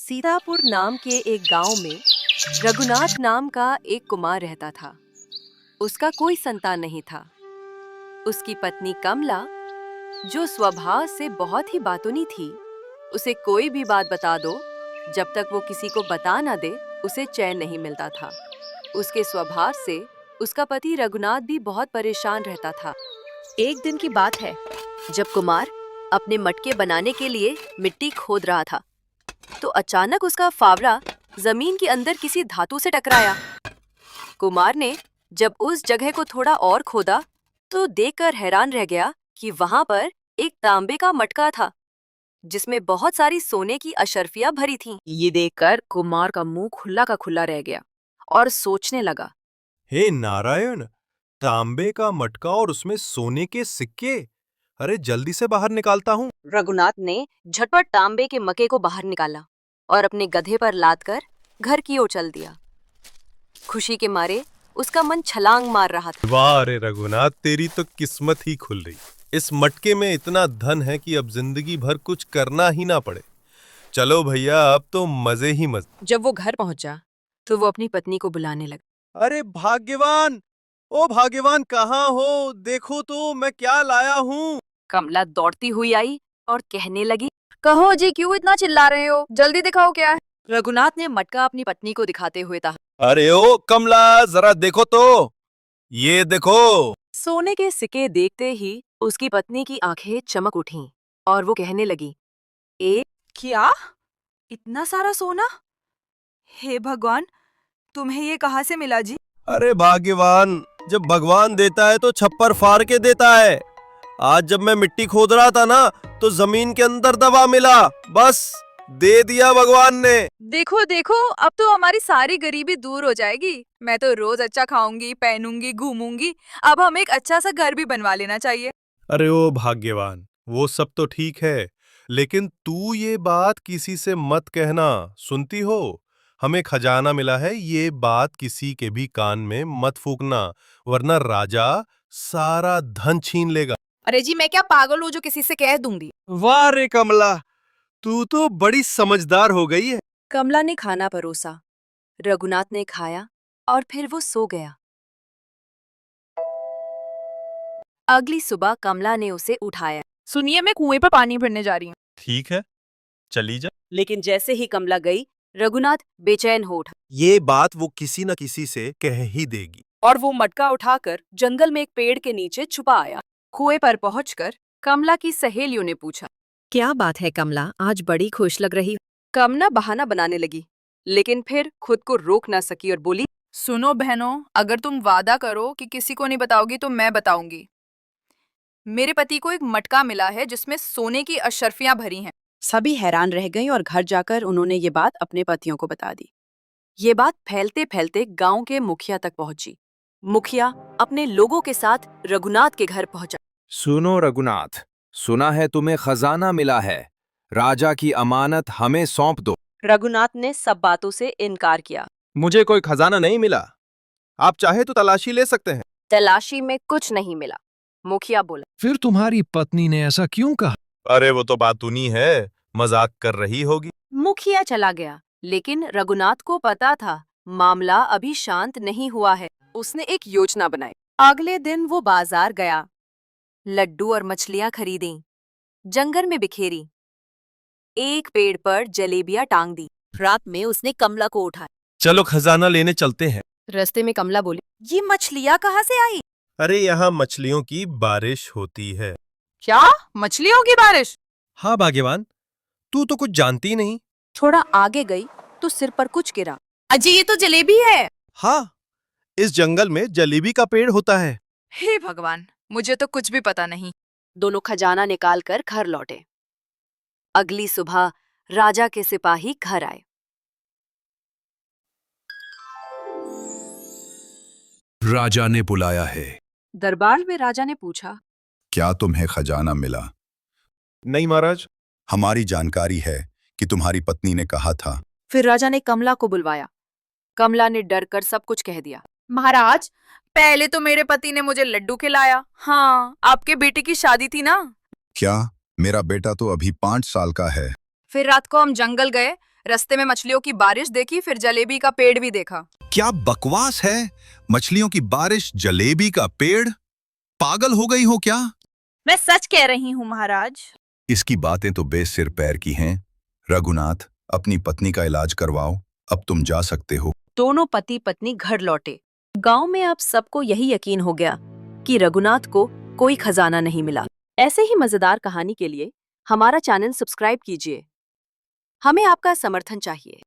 सीतापुर नाम के एक गांव में रघुनाथ नाम का एक कुमार रहता था। उसका कोई संतान नहीं था। उसकी पत्नी कमला, जो स्वभाव से बहुत ही बातूनी थी, उसे कोई भी बात बता दो, जब तक वो किसी को बता ना दे, उसे चैन नहीं मिलता था। उसके स्वभाव से उसका पति रघुनाथ भी बहुत परेशान रहता था। एक दिन की बात है, जब कुमार अपने मटके बनाने के लिए मिट्टी खोद रहा था, तो अचानक उसका फावड़ा जमीन के अंदर किसी धातु से टकराया। कुमार ने जब उस जगह को थोड़ा और खोदा, तो देखकर हैरान रह गया कि वहां पर एक तांबे का मटका था, जिसमें बहुत सारी सोने की अशर्फियां भरी थीं। ये देखकर कुमार का मुंह खुला का खुला रह गया और सोचने लगा, हे नारायण, तांबे का मटका और उसमें सोने के सिक्के। अरे जल्दी से बाहर निकालता हूँ। रघुनाथ ने झटपट तांबे के मटके को बाहर निकाला और अपने गधे पर लादकर घर की ओर चल दिया। खुशी के मारे उसका मन छलांग मार रहा था। वाह रे रघुनाथ, तेरी तो किस्मत ही खुल रही। इस मटके में इतना धन है कि अब जिंदगी भर कुछ करना ही ना पड़े। चलो भैया, अब तो मजे ही मजे। जब वो घर पहुंचा, तो वो अपनी पत्नी को बुलाने लगा। अरे भाग्यवान, ओ भाग्यवान, कहाँ हो? देखो तो मैं क्या लाया हूँ। कमला दौड़ती हुई आई और कहने लगी, कहो जी, क्यों इतना चिल्ला रहे हो? जल्दी दिखाओ क्या है। रघुनाथ ने मटका अपनी पत्नी को दिखाते हुए कहा, अरे ओ कमला, जरा देखो तो, ये देखो। सोने के सिक्के देखते ही उसकी पत्नी की आंखें चमक उठीं और वो कहने लगी, क्या? इतना सारा सोना? हे भगवान, तुम्हें ये कहाँ से मिला जी? अरे भाग्यवान, जब भगवान देता है तो छप्पर फाड़ के देता है। आज जब मैं मिट्टी खोद रहा था ना, तो जमीन के अंदर दबा मिला, बस दे दिया भगवान ने। देखो देखो, अब तो हमारी सारी गरीबी दूर हो जाएगी। मैं तो रोज अच्छा खाऊंगी, पहनूंगी, घूमूंगी। अब हमें एक अच्छा सा घर भी बनवा लेना चाहिए। अरे ओ भाग्यवान, वो सब तो ठीक है, लेकिन तू ये बात किसी से मत कहना, सुनती हो? हमें खजाना मिला है, ये बात किसी के भी कान में मत फूकना, वरना राजा सारा धन छीन लेगा। अरे जी, मैं क्या पागल हूँ जो किसी से कह दूंगी? वाह रे कमला, तू तो बड़ी समझदार हो गई है। कमला ने खाना परोसा, रघुनाथ ने खाया और फिर वो सो गया। अगली सुबह कमला ने उसे उठाया। सुनिए, मैं कुएं पर पानी भरने जा रही हूँ। ठीक है, चली जा। लेकिन जैसे ही कमला गई, रघुनाथ बेचैन हो उठा ये बात वो किसी न किसी से कह ही देगी। और वो मटका उठाकर जंगल में एक पेड़ के नीचे छुपा आया। कुएं पर पहुंचकर कमला की सहेलियों ने पूछा, क्या बात है कमला, आज बड़ी खुश लग रही हो? कमला बहाना बनाने लगी, लेकिन फिर खुद को रोक ना सकी और बोली, सुनो बहनों, अगर तुम वादा करो कि किसी को नहीं बताओगी तो मैं बताऊंगी। मेरे पति को एक मटका मिला है जिसमें सोने की अशर्फियां भरी हैं। सभी हैरान रह गईं और घर जाकर उन्होंने ये बात अपने पतियों को बता दी। ये बात फैलते फैलते गांव के मुखिया तक पहुंची। मुखिया अपने लोगों के साथ रघुनाथ के घर पहुंचा। सुनो रघुनाथ, सुना है तुम्हें खजाना मिला है। राजा की अमानत हमें सौंप दो। रघुनाथ ने सब बातों से इनकार किया। मुझे कोई खजाना नहीं मिला, आप चाहे तो तलाशी ले सकते हैं। तलाशी में कुछ नहीं मिला। मुखिया बोला, फिर तुम्हारी पत्नी ने ऐसा क्यों कहा? अरे वो तो बातूनी है, मजाक कर रही होगी। मुखिया चला गया, लेकिन रघुनाथ को पता था मामला अभी शांत नहीं हुआ है। उसने एक योजना बनाई। अगले दिन वो बाजार गया, लड्डू और मछलियां खरीदी, जंगल में बिखेरी, एक पेड़ पर जलेबियां टांग दी। रात में उसने कमला को उठाया। चलो खजाना लेने चलते हैं। रास्ते में कमला बोली, ये मछलियां कहाँ से आई? अरे यहाँ मछलियों की बारिश होती है। क्या? मछलियों की बारिश? हाँ भाग्यवान, तू तो कुछ जानती नहीं। थोड़ा आगे गई तो सिर पर कुछ गिरा। अजी, ये तो जलेबी है। हाँ, इस जंगल में जलेबी का पेड़ होता है। हे भगवान, मुझे तो कुछ भी पता नहीं। दोनों खजाना निकाल कर घर लौटे। अगली सुबह राजा के सिपाही घर आए। राजा ने बुलाया है। दरबार में राजा ने पूछा, क्या तुम्हें खजाना मिला? नहीं महाराज। हमारी जानकारी है कि तुम्हारी पत्नी ने कहा था। फिर राजा ने कमला को बुलवाया। कमला ने डर कर सब कुछ कह दिया। महाराज, पहले तो मेरे पति ने मुझे लड्डू खिलाया। हाँ, आपके बेटे की शादी थी ना। क्या? मेरा बेटा तो अभी 5 साल का है। फिर रात को हम जंगल गए, रास्ते में मछलियों की बारिश देखी, फिर जलेबी का पेड़ भी देखा। क्या बकवास है? मछलियों की बारिश, जलेबी का पेड़? पागल हो गई हो क्या? मैं सच कह रही हूँ महाराज। इसकी बातें तो बेसिर पैर की हैं। रघुनाथ, अपनी पत्नी का इलाज करवाओ। अब तुम जा सकते हो। दोनों पति पत्नी घर लौटे। गांव में अब सबको यही यकीन हो गया कि रघुनाथ को कोई खजाना नहीं मिला। ऐसे ही मजेदार कहानी के लिए हमारा चैनल सब्सक्राइब कीजिए। हमें आपका समर्थन चाहिए।